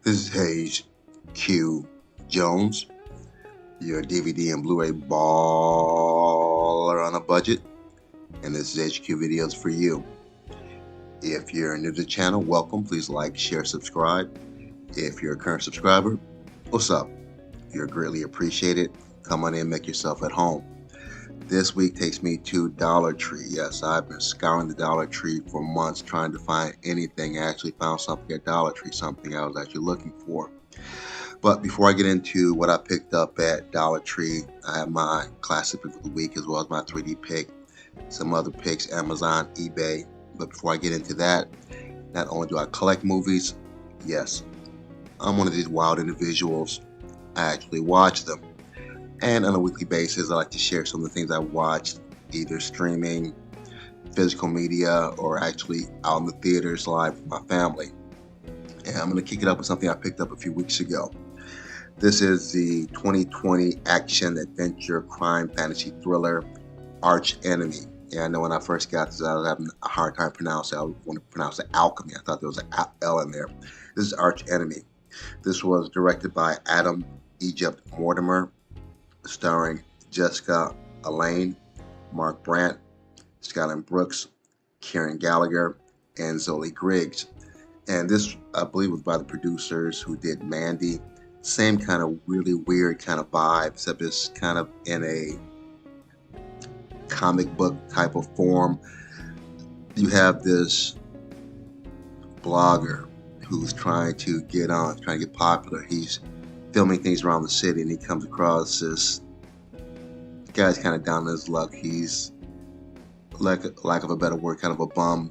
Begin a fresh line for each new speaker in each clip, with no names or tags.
This is Hayes Q Jones, your DVD and Blu-ray baller on a budget, and this is HQ Videos for you. If you're new to the channel, welcome. Please like, share, subscribe. If you're a current subscriber, what's up? You're greatly appreciated. Come on in, make yourself at home. This week takes me to Dollar Tree. Yes, I've been scouring the Dollar Tree for months trying to find anything. I actually found something at Dollar Tree, something I was actually looking for. But before I get into what I picked up at Dollar Tree, I have my classic pick of the week as well as my 3D pick, some other picks, Amazon, eBay. But before I get into that, not only do I collect movies, yes, I'm one of these wild individuals. I actually watch them. And on a weekly basis, I like to share some of the things I watched, either streaming, physical media, or actually out in the theaters live with my family. And I'm going to kick it up with something I picked up a few weeks ago. This is the 2020 action, adventure, crime, fantasy thriller, Arch Enemy. Yeah, I know when I first got this, I was having a hard time pronouncing it. I want to pronounce it Alchemy. I thought there was an L in there. This is Arch Enemy. This was directed by Adam Egypt Mortimer, starring Jessica Alain, Mark Brandt, Skyland Brooks, Kieran Gallagher, and Zoe Griggs. And this, I believe, was by the producers who did Mandy. Same kind of really weird kind of vibe, except it's kind of in a comic book type of form. You have this blogger who's trying to get popular. He's filming things around the city, and he comes across this guy's kind of down on his luck. He's, lack of a better word, kind of a bum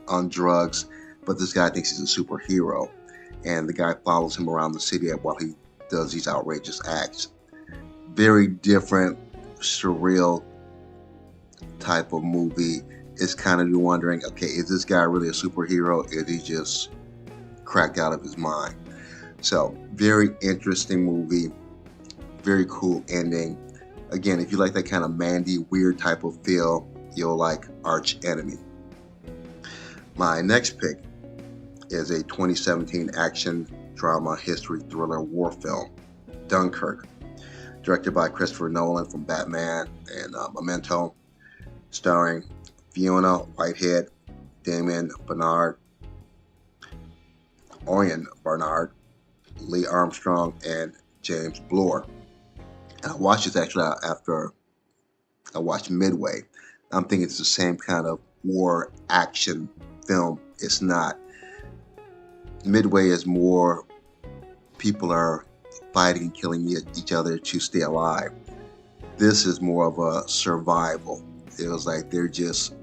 on drugs, but this guy thinks he's a superhero, and the guy follows him around the city while he does these outrageous acts. Very different, surreal type of movie. It's kind of you wondering, okay, is this guy really a superhero? Is he just cracked out of his mind? So, very interesting movie, very cool ending. Again, if you like that kind of Mandy, weird type of feel, you'll like Arch Enemy. My next pick is a 2017 action drama history thriller war film, Dunkirk, directed by Christopher Nolan from Batman and Memento, starring Fiona Whitehead, Damien Bernard, Owen Bernard, Lee Armstrong, and James Bloor. And I watched this actually after I watched Midway. I'm thinking it's the same kind of war action film. It's not. Midway is more people are fighting and killing each other to stay alive. This is more of a survival. It was like they're just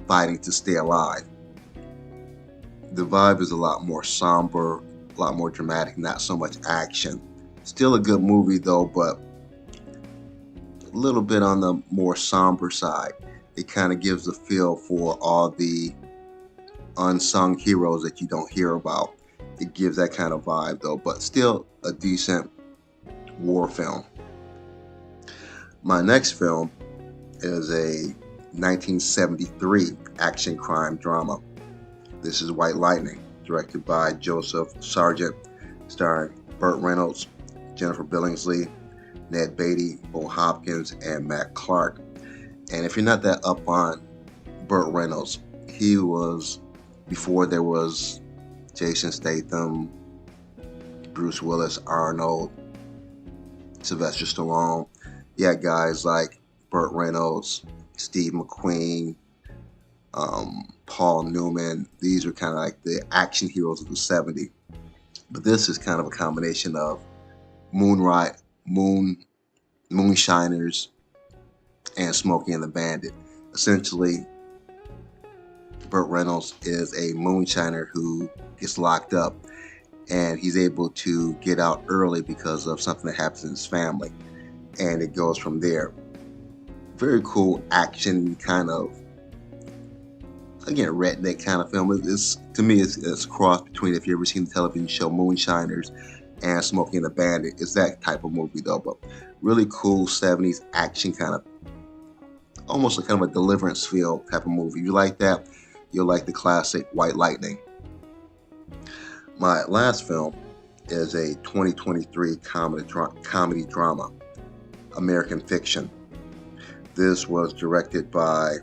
fighting to stay alive. The vibe is a lot more somber, a lot more dramatic, not so much action. Still a good movie though, but a little bit on the more somber side. It kind of gives a feel for all the unsung heroes that you don't hear about. It gives that kind of vibe though, but still a decent war film. My next film is a 1973 action crime drama. This is White Lightning, directed by Joseph Sargent, starring Burt Reynolds, Jennifer Billingsley, Ned Beatty, Bo Hopkins, and Matt Clark. And if you're not that up on Burt Reynolds, he was, before there was Jason Statham, Bruce Willis, Arnold, Sylvester Stallone. You had guys like Burt Reynolds, Steve McQueen, Paul Newman. These are kind of like the action heroes of the 70s. But this is kind of a combination of moonshiners, and Smokey and the Bandit. Essentially, Burt Reynolds is a moonshiner who gets locked up, and he's able to get out early because of something that happens in his family, and it goes from there. Very cool action kind of, again, redneck kind of film. To me, it's a cross between, if you've ever seen the television show Moonshiners and Smokey and the Bandit. It's that type of movie though, but really cool 70s action kind of, almost like kind of a Deliverance feel type of movie. If you like that, you'll like the classic White Lightning. My last film is a 2023 comedy drama, American Fiction. This was directed by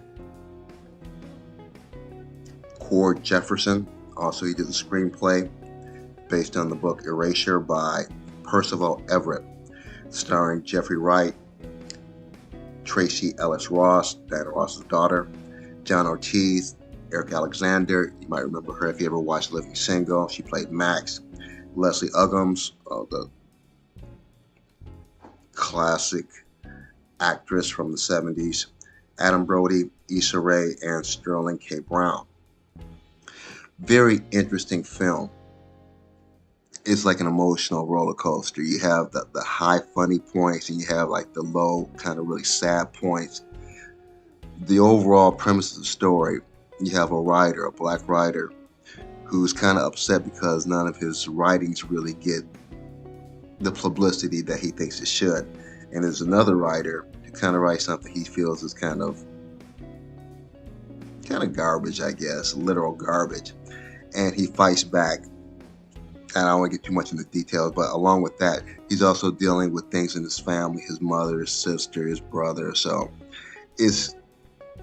Cord Jefferson. Also, he did the screenplay based on the book Erasure by Percival Everett, starring Jeffrey Wright, Tracy Ellis Ross, Diana Ross's daughter, John Ortiz, Eric Alexander. You might remember her if you ever watched Living Single. She played Max. Leslie Uggams, the classic actress from the 70s. Adam Brody, Issa Rae, and Sterling K. Brown. Very interesting film. It's like an emotional roller coaster. You have the high funny points, and you have like the low kind of really sad points. The overall premise of the story, you have a writer, a black writer, who's kind of upset because none of his writings really get the publicity that he thinks it should. And there's another writer who kind of writes something he feels is kind of garbage, I guess, literal garbage. And he fights back. And I don't want to get too much into details, but along with that, he's also dealing with things in his family, his mother, his sister, his brother. So it's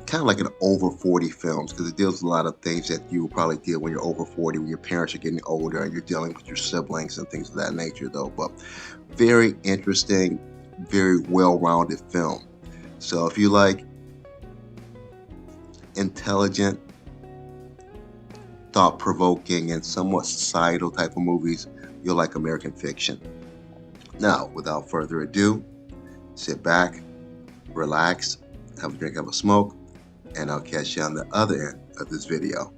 kind of like an over 40 films, because it deals with a lot of things that you will probably deal when you're over 40, when your parents are getting older and you're dealing with your siblings and things of that nature, though. But very interesting, very well-rounded film. So if you like intelligent, thought-provoking, and somewhat societal type of movies, you'll like American Fiction. Now, without further ado, sit back, relax, have a drink, have a smoke, and I'll catch you on the other end of this video.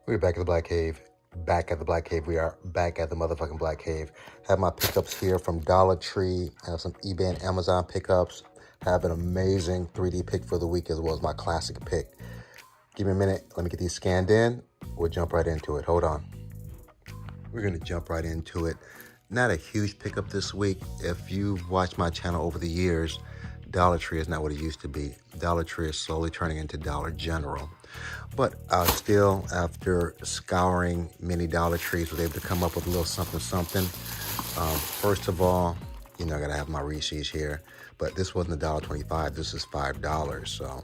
We're back at the Black Cave. Back at the Black Cave. We are back at the motherfucking Black Cave. Have my pickups here from Dollar Tree. Have some eBay and Amazon pickups. Have an amazing 3D pick for the week as well as my classic pick. Give me a minute. Let me get these scanned in. We'll jump right into it. Hold on. We're going to jump right into it. Not a huge pickup this week. If you've watched my channel over the years, Dollar Tree is not what it used to be. Dollar Tree is slowly turning into Dollar General. But still, after scouring many Dollar Trees, was able to come up with a little something. First of all, I gotta have my Reese's here. But this wasn't $1.25. This is $5. So,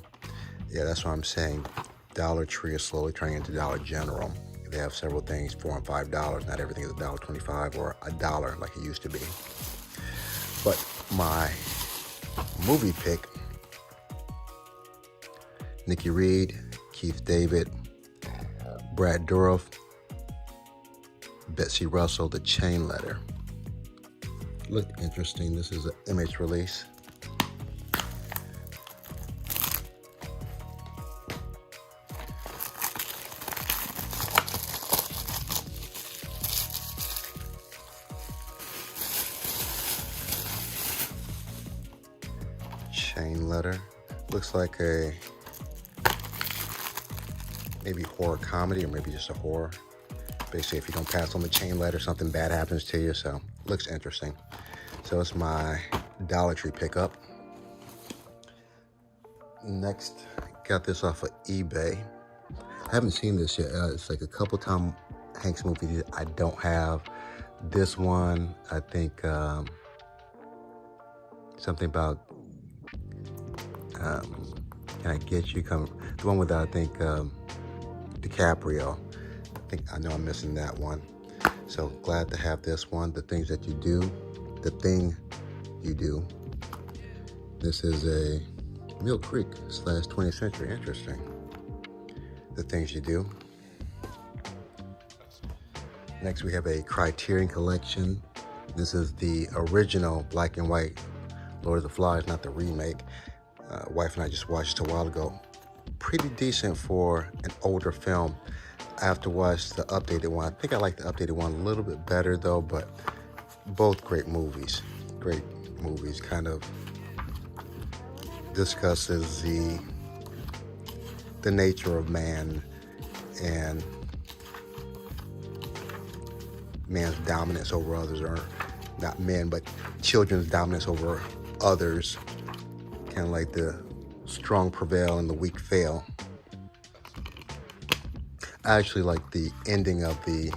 yeah, that's what I'm saying. Dollar Tree is slowly turning into Dollar General. They have several things, $4 and $5. Not everything is $1.25 or $1 like it used to be. But my movie pick, Nikki Reed, Keith David, Brad Dourif, Betsy Russell, The Chain Letter. Looked interesting. This is an image release. Chain Letter. Looks like a maybe horror comedy or maybe just a horror. Basically, if you don't pass on the chain letter, something bad happens to you. So, looks interesting. So, it's my Dollar Tree pickup. Next, got this off of eBay. I haven't seen this yet. It's like a couple Tom Hanks movies I don't have. This one, I think something about Can I Get You? The one with, I think, DiCaprio. I know I'm missing that one. So glad to have this one. The Things That You Do. The Thing You Do. This is a Mill Creek / 20th Century. Interesting. The Things You Do. Next we have a Criterion Collection. This is the original black and white Lord of the Flies, not the remake. Wife and I just watched it a while ago. Pretty decent for an older film. I have to watch the updated one. I think I like the updated one a little bit better though, but both great movies. Great movies. Kind of discusses the nature of man and man's dominance over others, or not men, but children's dominance over others. Kind of like the strong prevail and the weak fail. I actually like the ending of the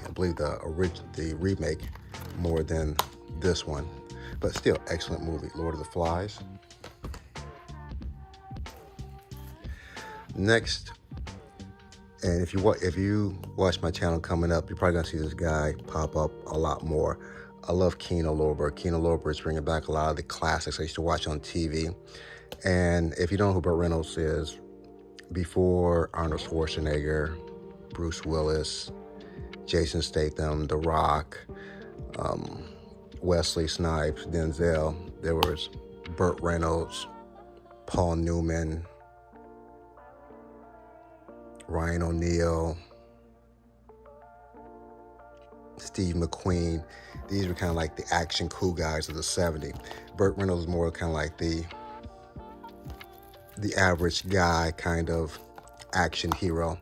remake more than this one, but still excellent movie, Lord of the Flies. Next, and if you watch my channel coming up, you're probably gonna see this guy pop up a lot more. I love Kino Lorber. Kino Lorber is bringing back a lot of the classics I used to watch on TV. And if you don't know who Burt Reynolds is, before Arnold Schwarzenegger, Bruce Willis, Jason Statham, The Rock, Wesley Snipes, Denzel, there was Burt Reynolds, Paul Newman, Ryan O'Neal, Steve McQueen. These were kind of like the action cool guys of the 70s. Burt Reynolds was more kind of like the average guy kind of action hero.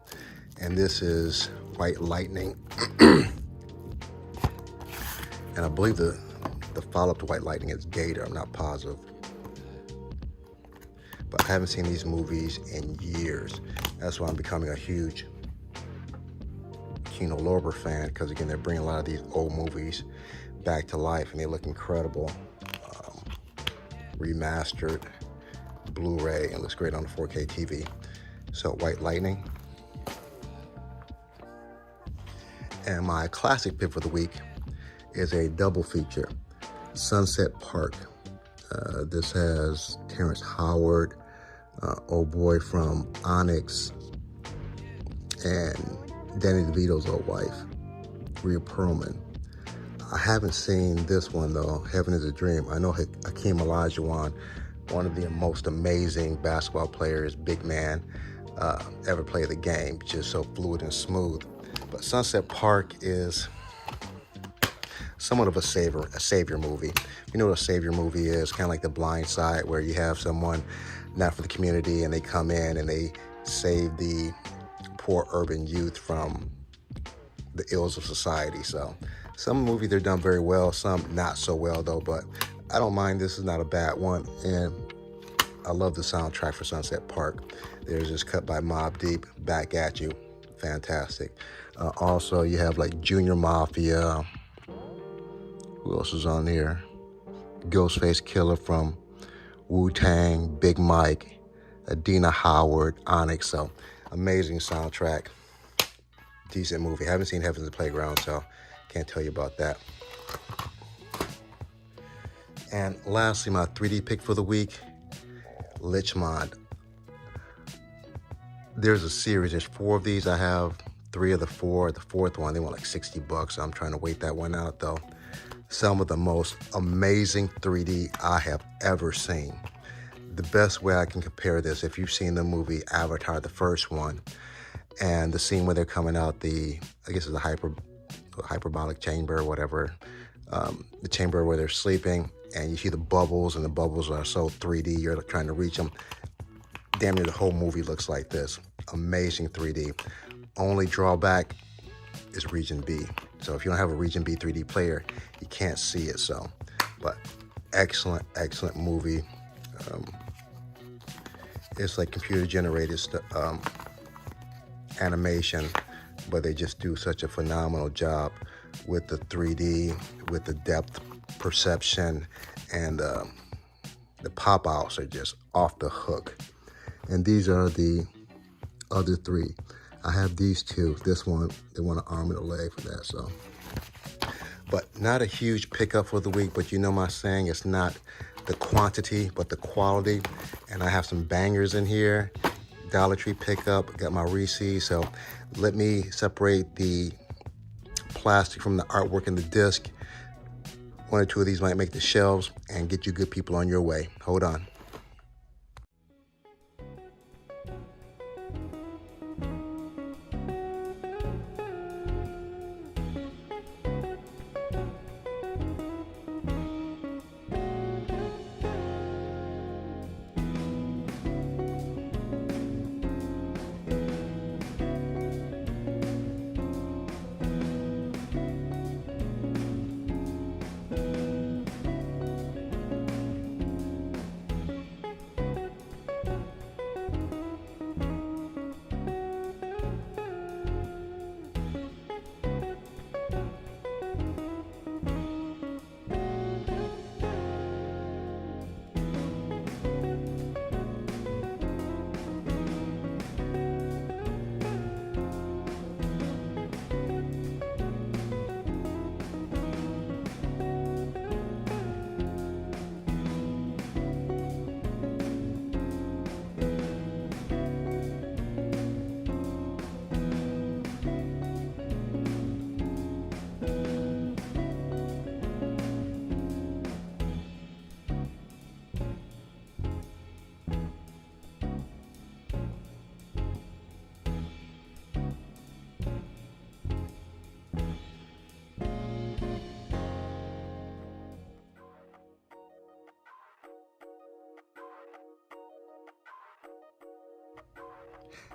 And this is White Lightning. And I believe the follow-up to White Lightning is Gator. I'm not positive.
but I haven't seen these movies in years. That's why I'm becoming a huge Kino Lorber fan, because again, they're bringing a lot of these old movies back to life, and they look incredible. Remastered, Blu-ray, and looks great on the 4K TV. So White Lightning. And my classic pick for the week is a double feature, Sunset Park. This has Terrence Howard, old boy from Onyx, and Danny DeVito's old wife, Rhea Perlman. I haven't seen this one though, Heaven is a Dream. I know Hakeem Olajuwon, one of the most amazing basketball players, big man, ever play the game, just so fluid and smooth. But Sunset Park is somewhat of a savior movie. You know what a savior movie is? Kind of like The Blind Side, where you have someone not for the community and they come in and they save the poor urban youth from the ills of society. So some movies they're done very well, some not so well though, but I don't mind. This is not a bad one, and I love the soundtrack for Sunset Park. There's this cut by Mobb Deep, Back at You, fantastic. Also you have like Junior Mafia. Who else is on here? Ghostface Killer from Wu-Tang, Big Mike, Adina Howard, Onyx. So amazing soundtrack, decent movie. Haven't seen Heaven's Playground, so can't tell you about that. And lastly, my 3D pick for the week, Lichmond. There's a series, there's 4 of these. I have 3 of the 4. The 4th one, they want like $60. So I'm trying to wait that one out though. Some of the most amazing 3D I have ever seen. The best way I can compare this, if you've seen the movie Avatar, the first one, and the scene where they're coming out I guess it's a hyperbolic chamber or whatever, the chamber where they're sleeping, and you see the bubbles, and the bubbles are so 3D, you're trying to reach them. Damn near the whole movie looks like this. Amazing 3D. Only drawback is Region B. So if you don't have a Region B 3D player, you can't see it. So, but excellent movie. It's like computer generated animation, but they just do such a phenomenal job with the 3D, with the depth perception, and the pop outs are just off the hook. And these are the other 3. I have these 2. This one, they want an arm and a leg for that, so. But not a huge pickup for the week, but you know my saying, it's not the quantity, but the quality. And I have some bangers in here. Dollar Tree pickup, got my Reese's, so let me separate the plastic from the artwork and the disc. 1 or 2 of these might make the shelves and get you good people on your way. Hold on.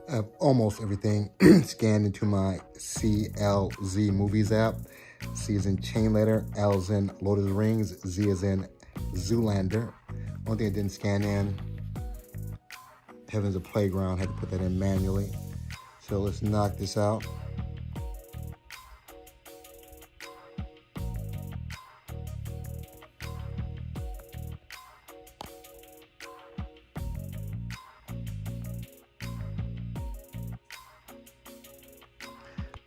I have almost everything scanned into my CLZ Movies app. C is in Chain Letter, L is in Lord of the Rings, Z is in Zoolander. One thing I didn't scan in Heaven's a Playground. Had to put that in manually. So let's knock this out.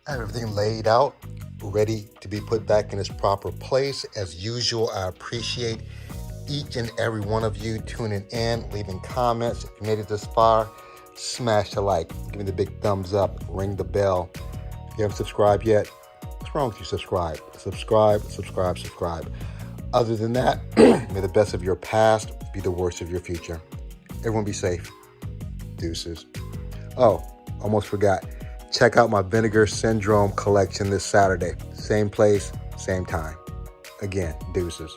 I have everything laid out, ready to be put back in its proper place. As usual, I appreciate each and every one of you tuning in, leaving comments. If you made it this far, smash the like, give me the big thumbs up, ring the bell. If you haven't subscribed yet, what's wrong with you? Subscribe. Other than that, may the best of your past be the worst of your future. Everyone be safe. Deuces. Oh, almost forgot. Check out my Vinegar Syndrome collection this Saturday. Same place, same time. Again, deuces.